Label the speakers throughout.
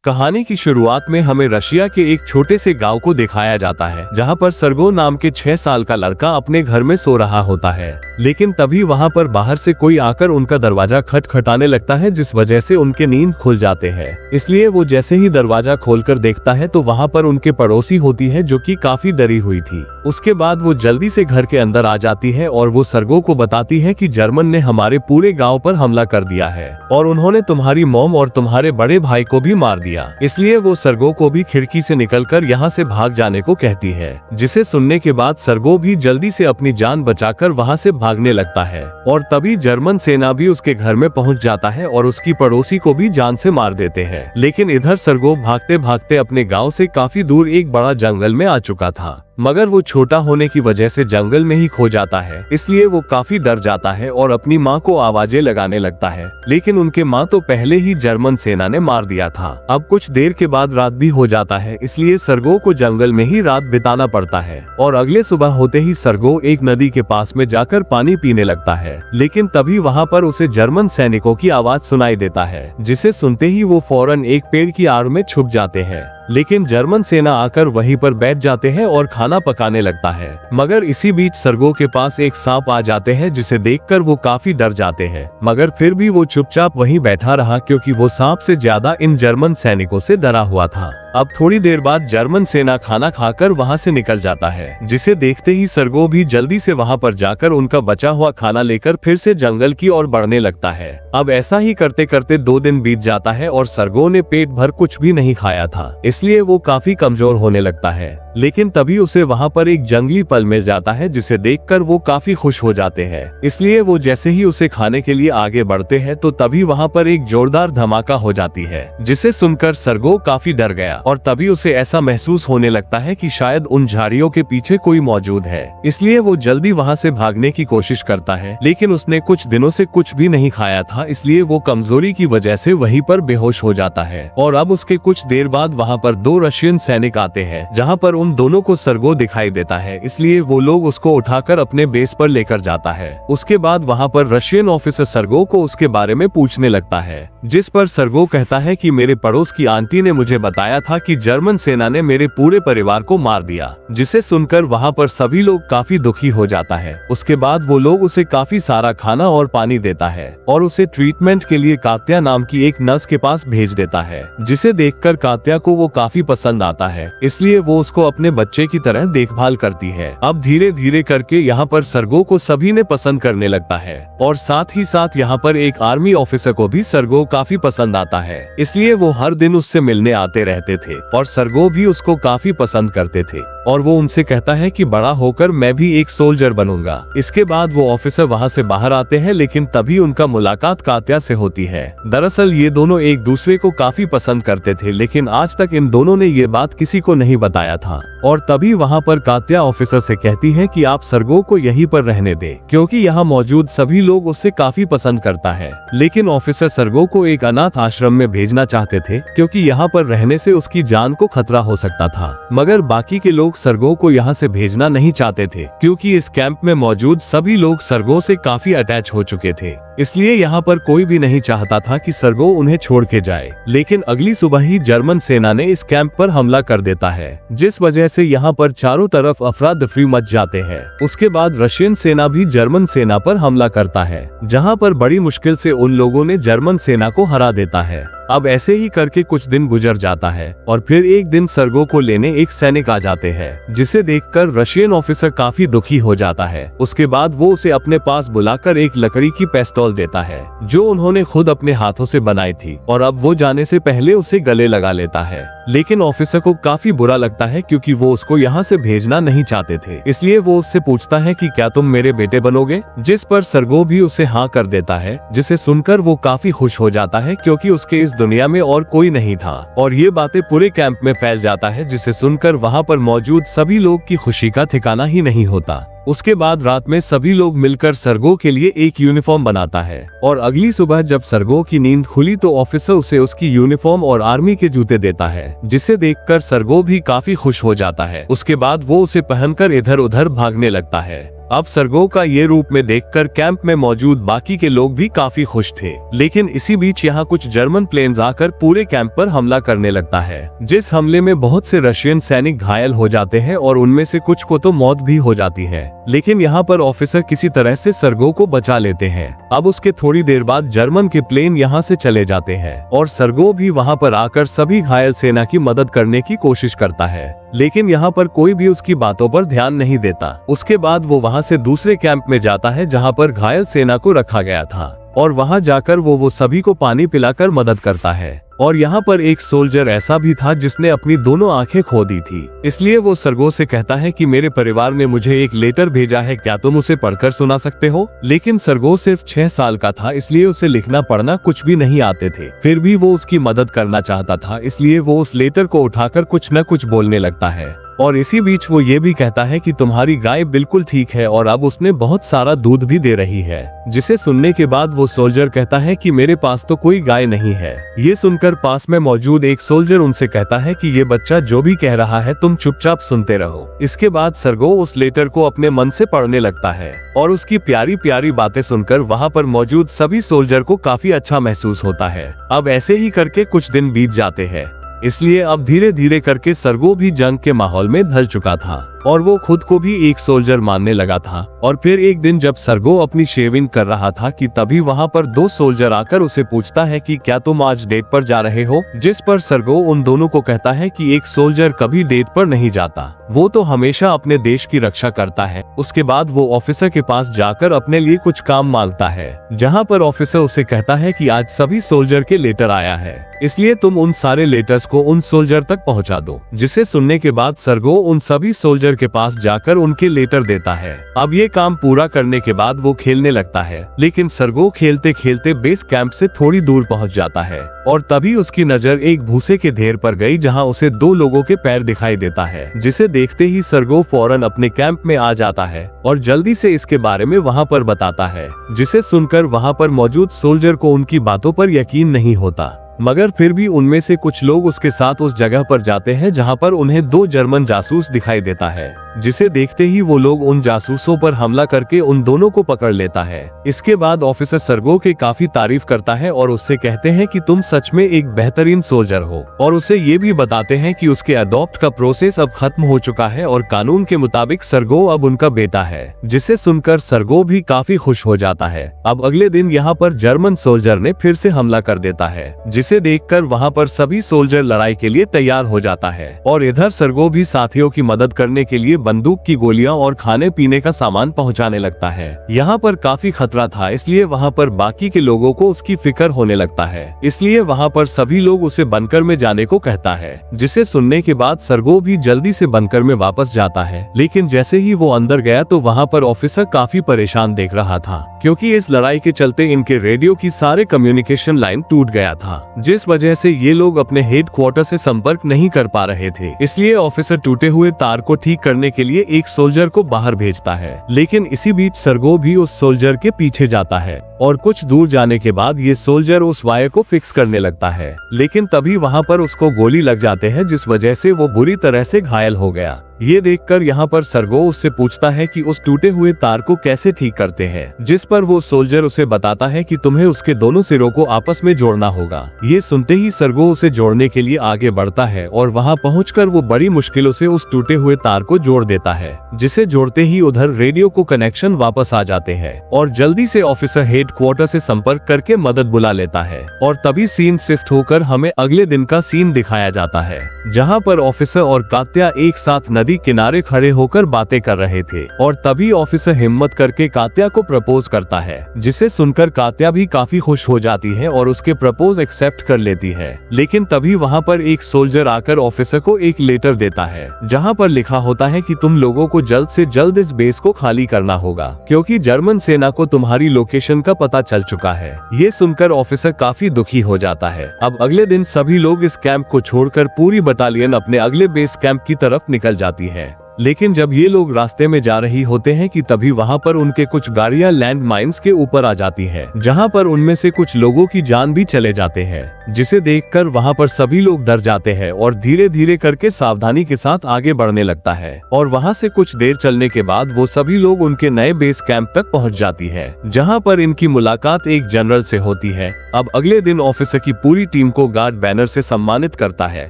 Speaker 1: कहानी की शुरुआत में हमें रशिया के एक छोटे से गांव को दिखाया जाता है, जहां पर सर्गो नाम के 6 साल का लड़का अपने घर में सो रहा होता है। लेकिन तभी वहां पर बाहर से कोई आकर उनका दरवाजा खटखटाने लगता है, जिस वजह से उनके नींद खुल जाते हैं। इसलिए वो जैसे ही दरवाजा खोलकर देखता है तो वहां पर उनके पड़ोसी होती है, जो कि काफी डरी हुई थी। उसके बाद वो जल्दी से घर के अंदर आ जाती है और वो सर्गो को बताती है कि जर्मन ने हमारे पूरे गाँव पर हमला कर दिया है और उन्होंने तुम्हारी मॉम और तुम्हारे बड़े भाई को भी मार दिया। इसलिए वो सर्गो को भी खिड़की से निकलकर यहाँ से भाग जाने को कहती है, जिसे सुनने के बाद सर्गो भी जल्दी से अपनी जान बचाकर वहाँ से भागने लगता है। और तभी जर्मन सेना भी उसके घर में पहुँच जाता है और उसकी पड़ोसी को भी जान से मार देते हैं। लेकिन इधर सर्गो भागते भागते अपने गाँव से काफी दूर एक बड़ा जंगल में आ चुका था, मगर वो छोटा होने की वजह से जंगल में ही खो जाता है। इसलिए वो काफी डर जाता है और अपनी माँ को आवाजें लगाने लगता है, लेकिन उनके माँ तो पहले ही जर्मन सेना ने मार दिया था। अब कुछ देर के बाद रात भी हो जाता है, इसलिए सर्गो को जंगल में ही रात बिताना पड़ता है। और अगले सुबह होते ही सर्गो एक नदी के पास में जाकर पानी पीने लगता है, लेकिन तभी वहाँ पर उसे जर्मन सैनिकों की आवाज सुनाई देता है, जिसे सुनते ही वो फौरन एक पेड़ की आड़ में छुप जाते हैं। लेकिन जर्मन सेना आकर वहीं पर बैठ जाते हैं और खाना पकाने लगता है। मगर इसी बीच सर्गो के पास एक सांप आ जाते हैं, जिसे देखकर वो काफी डर जाते हैं, मगर फिर भी वो चुपचाप वहीं बैठा रहा, क्योंकि वो सांप से ज्यादा इन जर्मन सैनिकों से डरा हुआ था। अब थोड़ी देर बाद जर्मन सेना खाना खाकर वहां से निकल जाता है, जिसे देखते ही सर्गो भी जल्दी से वहां पर जाकर उनका बचा हुआ खाना लेकर फिर से जंगल की ओर बढ़ने लगता है। अब ऐसा ही करते करते 2 दिन बीत जाता है और सर्गो ने पेट भर कुछ भी नहीं खाया था, इसलिए वो काफी कमजोर होने लगता है। लेकिन तभी उसे वहां पर एक जंगली फल मिल जाता है, जिसे देखकर वो काफी खुश हो जाते हैं। इसलिए वो जैसे ही उसे खाने के लिए आगे बढ़ते हैं तो तभी वहां पर एक जोरदार धमाका हो जाती है, जिसे सुनकर सर्गो काफी डर गया और तभी उसे ऐसा महसूस होने लगता है कि शायद उन झाड़ियों के पीछे कोई मौजूद है। इसलिए वो जल्दी वहां से भागने की कोशिश करता है, लेकिन उसने कुछ दिनों से कुछ भी नहीं खाया था, इसलिए वो कमजोरी की वजह से वहीं पर बेहोश हो जाता है। और अब उसके कुछ देर बाद वहां पर 2 रशियन सैनिक आते हैं, जहां पर उन दोनों को सर्गो दिखाई देता है, इसलिए वो लोग उसको उठाकर अपने बेस पर लेकर जाता है। उसके बाद वहां पर रशियन ऑफिसर सर्गो को उसके बारे में पूछने लगता है, जिस पर सर्गो कहता है कि मेरे पड़ोस की आंटी ने मुझे बताया था कि जर्मन सेना ने मेरे पूरे परिवार को मार दिया, जिसे सुनकर वहां पर सभी लोग काफी दुखी हो जाता है। उसके बाद वो लोग उसे काफी सारा खाना और पानी देता है और उसे ट्रीटमेंट के लिए कात्या नाम की एक नर्स के पास भेज देता है, जिसे देखकर कात्या को वो काफी पसंद आता है, इसलिए वो उसको अपने बच्चे की तरह देखभाल करती है। अब धीरे धीरे करके यहाँ पर सर्गो को सभी ने पसंद करने लगता है और साथ ही साथ यहाँ पर एक आर्मी ऑफिसर को भी सर्गो काफी पसंद आता है, इसलिए वो हर दिन उससे मिलने आते रहते थे और सर्गो भी उसको काफी पसंद करते थे। और वो उनसे कहता है कि बड़ा होकर मैं भी एक सोल्जर बनूंगा। इसके बाद वो ऑफिसर वहाँ से बाहर आते हैं, लेकिन तभी उनका मुलाकात कात्या से होती है। दरअसल ये दोनों एक दूसरे को काफी पसंद करते थे, लेकिन आज तक इन दोनों ने ये बात किसी को नहीं बताया था। और तभी वहाँ पर कात्या ऑफिसर से कहती है कि आप सर्गो को यहीं पर रहने दें, क्योंकि यहाँ मौजूद सभी लोग उससे काफी पसंद करता है। लेकिन ऑफिसर सर्गो को एक अनाथ आश्रम में भेजना चाहते थे, क्योंकि यहाँ पर रहने से उसकी जान को खतरा हो सकता था। मगर बाकी के लोग सर्गो को यहाँ से भेजना नहीं चाहते थे, क्योंकि इस कैंप में मौजूद सभी लोग सर्गो से काफी अटैच हो चुके थे। इसलिए यहाँ पर कोई भी नहीं चाहता था कि सर्गो उन्हें छोड़ के जाए। लेकिन अगली सुबह ही जर्मन सेना ने इस कैंप पर हमला कर देता है, जिस वजह से यहाँ पर चारों तरफ अफरा तफरी मच जाते हैं। उसके बाद रशियन सेना भी जर्मन सेना पर हमला करता है, जहाँ पर बड़ी मुश्किल से उन लोगों ने जर्मन सेना को हरा देता है। अब ऐसे ही करके कुछ दिन गुजर जाता है और फिर एक दिन सर्गो को लेने एक सैनिक आ जाते हैं, जिसे देखकर रशियन ऑफिसर काफी दुखी हो जाता है। उसके बाद वो उसे अपने पास बुलाकर एक लकड़ी की पिस्तौल देता है, जो उन्होंने खुद अपने हाथों से बनाई थी, और अब वो जाने से पहले उसे गले लगा लेता है। लेकिन ऑफिसर को काफी बुरा लगता है, क्योंकि वो उसको यहाँ से भेजना नहीं चाहते थे। इसलिए वो उससे पूछता है कि क्या तुम मेरे बेटे बनोगे, जिस पर सर्गो भी उसे हाँ कर देता है, जिसे सुनकर वो काफी खुश हो जाता है, क्योंकि उसके इस दुनिया में और कोई नहीं था। और ये बातें पूरे कैंप में फैल जाता है, जिसे सुनकर वहाँ पर मौजूद सभी लोग की खुशी का ठिकाना ही नहीं होता। उसके बाद रात में सभी लोग मिलकर सर्गो के लिए एक यूनिफॉर्म बनाता है और अगली सुबह जब सर्गो की नींद खुली तो ऑफिसर उसे उसकी यूनिफॉर्म और आर्मी के जूते देता है, जिसे देखकर सर्गो भी काफी खुश हो जाता है। उसके बाद वो उसे पहनकर इधर उधर भागने लगता है। अब सर्गो का ये रूप में देखकर कैंप में मौजूद बाकी के लोग भी काफी खुश थे। लेकिन इसी बीच यहाँ कुछ जर्मन प्लेन्स आकर पूरे कैंप पर हमला करने लगता है, जिस हमले में बहुत से रशियन सैनिक घायल हो जाते हैं और उनमें से कुछ को तो मौत भी हो जाती है। लेकिन यहाँ पर ऑफिसर किसी तरह से सर्गो को बचा लेते हैं। अब उसके थोड़ी देर बाद जर्मन के प्लेन यहाँ से चले जाते हैं और सर्गो भी वहाँ पर आकर सभी घायल सेना की मदद करने की कोशिश करता है, लेकिन यहाँ पर कोई भी उसकी बातों पर ध्यान नहीं देता। उसके बाद वो वहाँ से दूसरे कैंप में जाता है जहाँ पर घायल सेना को रखा गया था और वहाँ जाकर वो सभी को पानी पिलाकर मदद करता है। और यहाँ पर एक सोल्जर ऐसा भी था जिसने अपनी दोनों आंखें खो दी थी, इसलिए वो सर्गो से कहता है कि मेरे परिवार ने मुझे एक लेटर भेजा है, क्या तुम उसे पढ़कर सुना सकते हो। लेकिन सर्गो सिर्फ 6 साल का था, इसलिए उसे लिखना पढ़ना कुछ भी नहीं आते थे। फिर भी वो उसकी मदद करना चाहता था, इसलिए वो उस लेटर को उठाकर कुछ न कुछ बोलने लगता है। और इसी बीच वो ये भी कहता है कि तुम्हारी गाय बिल्कुल ठीक है और अब उसने बहुत सारा दूध भी दे रही है। जिसे सुनने के बाद वो सोल्जर कहता है कि मेरे पास तो कोई गाय नहीं है। ये सुनकर पास में मौजूद एक सोल्जर उनसे कहता है कि ये बच्चा जो भी कह रहा है तुम चुपचाप सुनते रहो। इसके बाद सर्गो उस लेटर को अपने मन से पढ़ने लगता है और उसकी प्यारी प्यारी बातें सुनकर वहाँ पर मौजूद सभी सोल्जर को काफी अच्छा महसूस होता है। अब ऐसे ही करके कुछ दिन बीत जाते हैं, इसलिए अब धीरे धीरे करके सर्गो भी जंग के माहौल में ढल चुका था और वो खुद को भी एक सोल्जर मानने लगा था। और फिर एक दिन जब सर्गो अपनी शेविंग कर रहा था कि तभी वहाँ पर 2 सोल्जर आकर उसे पूछता है कि क्या तुम आज डेट पर जा रहे हो। जिस पर सर्गो उन दोनों को कहता है कि एक सोल्जर कभी डेट पर नहीं जाता, वो तो हमेशा अपने देश की रक्षा करता है। उसके बाद वो ऑफिसर के पास जाकर अपने लिए कुछ काम मांगता है, जहाँ पर ऑफिसर उसे कहता है कि आज सभी सोल्जर के लेटर आया है, इसलिए तुम उन सारे लेटर्स को उन सोल्जर तक पहुँचा दो। जिसे सुनने के बाद सर्गो उन सभी सोल्जर के पास जाकर उनके लेटर देता है। अब ये काम पूरा करने के बाद वो खेलने लगता है, लेकिन सर्गो खेलते खेलते बेस कैंप से थोड़ी दूर पहुंच जाता है और तभी उसकी नजर एक भूसे के ढेर पर गई जहां उसे 2 लोगों के पैर दिखाई देता है। जिसे देखते ही सर्गो फौरन अपने कैंप में आ जाता है और जल्दी से इसके बारे में वहां पर बताता है। जिसे सुनकर वहां पर मौजूद सोल्जर को उनकी बातों पर यकीन नहीं होता, मगर फिर भी उनमें से कुछ लोग उसके साथ उस जगह पर जाते हैं जहां पर उन्हें 2 जर्मन जासूस दिखाई देता है। जिसे देखते ही वो लोग उन जासूसों पर हमला करके उन दोनों को पकड़ लेता है। इसके बाद ऑफिसर सर्गो के काफी तारीफ करता है और उससे कहते हैं कि तुम सच में एक बेहतरीन सोल्जर हो, और उसे ये भी बताते हैं कि उसके अडॉप्ट का प्रोसेस अब खत्म हो चुका है और कानून के मुताबिक सर्गो अब उनका बेटा है। जिसे सुनकर सर्गो भी काफी खुश हो जाता है। अब अगले दिन यहाँ पर जर्मन सोल्जर ने फिर से हमला कर देता है, जिसे देखकर वहाँ पर सभी सोल्जर लड़ाई के लिए तैयार हो जाता है और इधर सर्गो भी साथियों की मदद करने के लिए बंदूक की गोलियां और खाने पीने का सामान पहुंचाने लगता है। यहाँ पर काफी खतरा था, इसलिए वहाँ पर बाकी के लोगों को उसकी फिक्र होने लगता है, इसलिए वहाँ पर सभी लोग उसे बंकर में जाने को कहता है। जिसे सुनने के बाद सर्गो भी जल्दी से बंकर में वापस जाता है, लेकिन जैसे ही वो अंदर गया तो वहाँ पर ऑफिसर काफी परेशान देख रहा था, क्योंकि इस लड़ाई के चलते इनके रेडियो की सारे कम्युनिकेशन लाइन टूट गया था, जिस वजह से ये लोग अपने हेडक्वार्टर से संपर्क नहीं कर पा रहे थे। इसलिए ऑफिसर टूटे हुए तार को ठीक करने के लिए एक सोल्जर को बाहर भेजता है, लेकिन इसी बीच सर्गो भी उस सोल्जर के पीछे जाता है और कुछ दूर जाने के बाद ये सोल्जर उस वायर को फिक्स करने लगता है, लेकिन तभी वहाँ पर उसको गोली लग जाते हैं, जिस वजह से वो बुरी तरह से घायल हो गया। ये देखकर यहाँ पर सर्गो उससे पूछता है कि उस टूटे हुए तार को कैसे ठीक करते हैं, जिस पर वो सोल्जर उसे बताता है कि तुम्हें उसके दोनों सिरों को आपस में जोड़ना होगा। ये सुनते ही सर्गो उसे जोड़ने के लिए आगे बढ़ता है और वहाँ पहुंचकर वो बड़ी मुश्किलों से उस टूटे हुए तार को जोड़ देता है, जिसे जोड़ते ही उधर रेडियो को कनेक्शन वापस आ जाते हैं और जल्दी से ऑफिसर हेडक्वार्टर से संपर्क करके मदद बुला लेता है। और तभी सीन शिफ्ट होकर हमें अगले दिन का सीन दिखाया जाता है, जहाँ पर ऑफिसर और कात्या एक साथ नदी किनारे खड़े होकर बातें कर रहे थे और तभी ऑफिसर हिम्मत करके कात्या को प्रपोज करता है, जिसे सुनकर कात्या भी काफी खुश हो जाती है और उसके प्रपोज एक्सेप्ट कर लेती है। लेकिन तभी वहाँ पर एक सोल्जर आकर ऑफिसर को एक लेटर देता है, जहाँ पर लिखा होता है कि तुम लोगों को जल्द से जल्द इस बेस को खाली करना होगा, क्योंकि जर्मन सेना को तुम्हारी लोकेशन का पता चल चुका है। ये सुनकर ऑफिसर काफी दुखी हो जाता है। अब अगले दिन सभी लोग इस कैंप को छोड़कर पूरी बटालियन अपने अगले बेस कैंप की तरफ निकल जाती है। लेकिन जब ये लोग रास्ते में जा रही होते हैं कि तभी वहाँ पर उनके कुछ गाड़ियां लैंड माइन्स के ऊपर आ जाती है, जहाँ पर उनमें से कुछ लोगों की जान भी चले जाते हैं, जिसे देखकर वहाँ पर सभी लोग डर जाते हैं और धीरे धीरे करके सावधानी के साथ आगे बढ़ने लगता है। और वहाँ से कुछ देर चलने के बाद वो सभी लोग उनके नए बेस कैंप तक पहुँच जाती है, जहाँ पर इनकी मुलाकात एक जनरल से होती है। अब अगले दिन ऑफिसर की पूरी टीम को गार्ड बैनर से सम्मानित करता है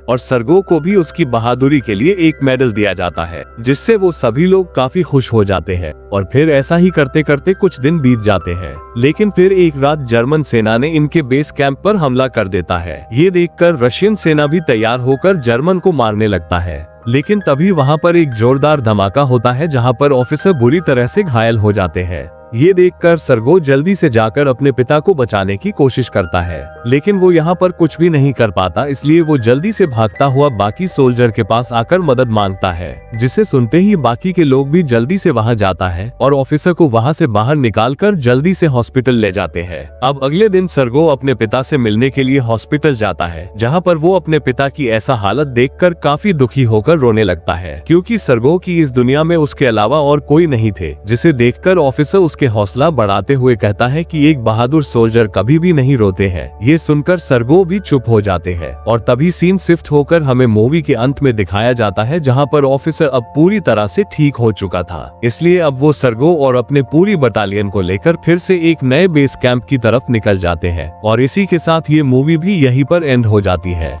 Speaker 1: और सरगो को भी उसकी बहादुरी के लिए एक मेडल दिया जाता है, जिससे वो सभी लोग काफी खुश हो जाते हैं। और फिर ऐसा ही करते करते कुछ दिन बीत जाते हैं, लेकिन फिर एक रात जर्मन सेना ने इनके बेस कैंप पर हमला कर देता है। ये देखकर रशियन सेना भी तैयार होकर जर्मन को मारने लगता है, लेकिन तभी वहाँ पर एक जोरदार धमाका होता है, जहाँ पर ऑफिसर बुरी तरह से घायल हो जाते हैं। ये देखकर सरगो जल्दी से जाकर अपने पिता को बचाने की कोशिश करता है, लेकिन वो यहाँ पर कुछ भी नहीं कर पाता, इसलिए वो जल्दी से भागता हुआ बाकी सोल्जर के पास आकर मदद मांगता है, जिसे सुनते ही बाकी के लोग भी जल्दी से वहाँ जाता है और ऑफिसर को वहाँ से बाहर निकालकर जल्दी से हॉस्पिटल ले जाते हैं। अब अगले दिन सरगो अपने पिता से मिलने के लिए हॉस्पिटल जाता है, जहाँ पर वो अपने पिता की ऐसा हालत देखकर काफी दुखी होकर रोने लगता है, क्योंकि सरगो की इस दुनिया में उसके अलावा और कोई नहीं थे। जिसे देखकर ऑफिसर के हौसला बढ़ाते हुए कहता है कि एक बहादुर सोल्जर कभी भी नहीं रोते हैं। ये सुनकर सरगो भी चुप हो जाते हैं और तभी सीन शिफ्ट होकर हमें मूवी के अंत में दिखाया जाता है, जहां पर ऑफिसर अब पूरी तरह से ठीक हो चुका था। इसलिए अब वो सरगो और अपने पूरी बटालियन को लेकर फिर से एक नए बेस कैंप की तरफ निकल जाते हैं और इसी के साथ ये मूवी भी यहीं पर एंड हो जाती है।